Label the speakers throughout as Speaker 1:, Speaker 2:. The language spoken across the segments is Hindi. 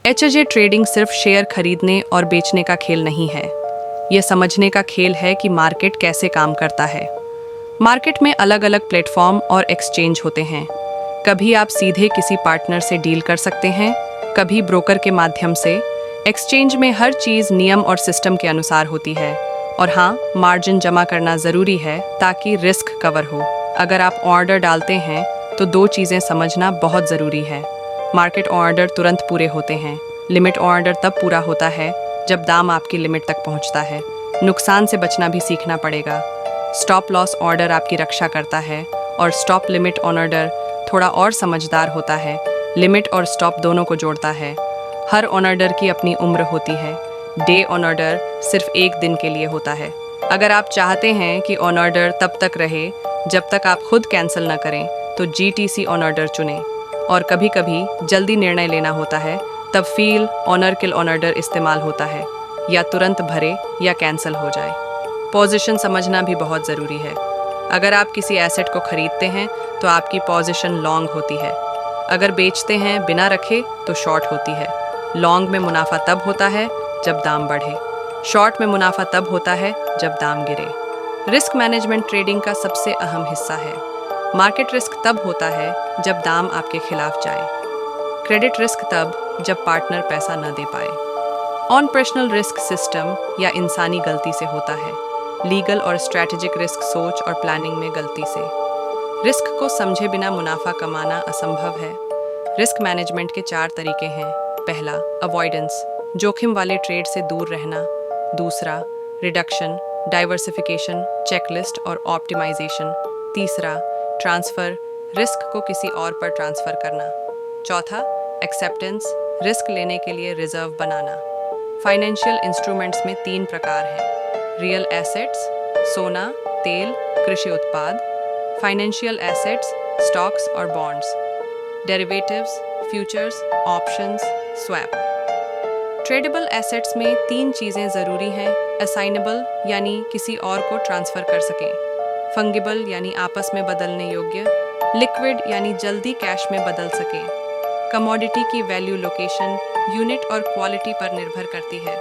Speaker 1: एचजे ट्रेडिंग सिर्फ शेयर खरीदने और बेचने का खेल नहीं है। यह समझने का खेल है कि मार्केट कैसे काम करता है। मार्केट में अलग अलग प्लेटफॉर्म और एक्सचेंज होते हैं। कभी आप सीधे किसी पार्टनर से डील कर सकते हैं, कभी ब्रोकर के माध्यम से। एक्सचेंज में हर चीज़ नियम और सिस्टम के अनुसार होती है। और हाँ, मार्जिन जमा करना ज़रूरी है ताकि रिस्क कवर हो। अगर आप ऑर्डर डालते हैं तो दो चीज़ें समझना बहुत ज़रूरी है। मार्केट ऑर्डर तुरंत पूरे होते हैं। लिमिट ऑर्डर तब पूरा होता है जब दाम आपकी लिमिट तक पहुंचता है। नुकसान से बचना भी सीखना पड़ेगा। स्टॉप लॉस ऑर्डर आपकी रक्षा करता है और स्टॉप लिमिट ऑर्डर थोड़ा और समझदार होता है। लिमिट और स्टॉप दोनों को जोड़ता है। हर ऑर्डर की अपनी उम्र होती है। डे ऑर्डर सिर्फ एक दिन के लिए होता है। अगर आप चाहते हैं कि ऑर्डर तब तक रहे जब तक आप खुद कैंसिल न करें तो जीटीसी ऑर्डर चुनें। और कभी कभी जल्दी निर्णय लेना होता है, तब फील ऑनर किल ऑर्डर इस्तेमाल होता है। या तुरंत भरे या कैंसिल हो जाए। पोजीशन समझना भी बहुत ज़रूरी है। अगर आप किसी एसेट को खरीदते हैं तो आपकी पोजीशन लॉन्ग होती है। अगर बेचते हैं बिना रखे तो शॉर्ट होती है। लॉन्ग में मुनाफा तब होता है जब दाम बढ़े। शॉर्ट में मुनाफा तब होता है जब दाम गिरे। रिस्क मैनेजमेंट ट्रेडिंग का सबसे अहम हिस्सा है। मार्केट रिस्क तब होता है जब दाम आपके खिलाफ जाए। क्रेडिट रिस्क तब जब पार्टनर पैसा न दे पाए। ऑन पर्सनल रिस्क सिस्टम या इंसानी गलती से होता है। लीगल और स्ट्रैटेजिक रिस्क सोच और प्लानिंग में गलती से। रिस्क को समझे बिना मुनाफा कमाना असंभव है। रिस्क मैनेजमेंट के 4 तरीके हैं। पहला, अवॉइडेंस, जोखिम वाले ट्रेड से दूर रहना। दूसरा, रिडक्शन, डाइवर्सिफिकेशन, चेकलिस्ट और ऑप्टिमाइजेशन। तीसरा, ट्रांसफ़र, रिस्क को किसी और पर ट्रांसफ़र करना। चौथा, एक्सेप्टेंस, रिस्क लेने के लिए रिजर्व बनाना। फाइनेंशियल इंस्ट्रूमेंट्स में 3 प्रकार हैं। रियल एसेट्स, सोना, तेल, कृषि उत्पाद। फाइनेंशियल एसेट्स, स्टॉक्स और bonds. Derivatives, futures, options, swap. Tradable assets में 3 चीज़ें ज़रूरी हैं। असाइनेबल यानी किसी और को ट्रांसफ़र कर सकें। फंगिबल यानी आपस में बदलने योग्य। लिक्विड यानी जल्दी कैश में बदल सकें। कमोडिटी की वैल्यू लोकेशन, यूनिट और क्वालिटी पर निर्भर करती है।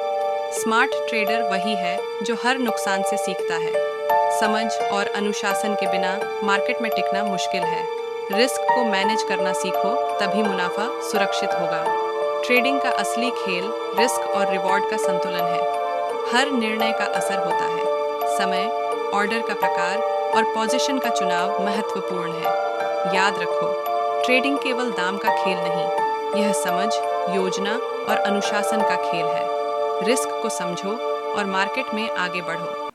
Speaker 1: स्मार्ट ट्रेडर वही है जो हर नुकसान से सीखता है। समझ और अनुशासन के बिना मार्केट में टिकना मुश्किल है। रिस्क को मैनेज करना सीखो, तभी मुनाफा सुरक्षित होगा। ट्रेडिंग का असली खेल रिस्क और रिवॉर्ड का संतुलन है। हर निर्णय का असर होता है। समय, ऑर्डर का प्रकार और पोजीशन का चुनाव महत्वपूर्ण है। याद रखो, ट्रेडिंग केवल दाम का खेल नहीं, यह समझ, योजना और अनुशासन का खेल है। रिस्क को समझो और मार्केट में आगे बढ़ो।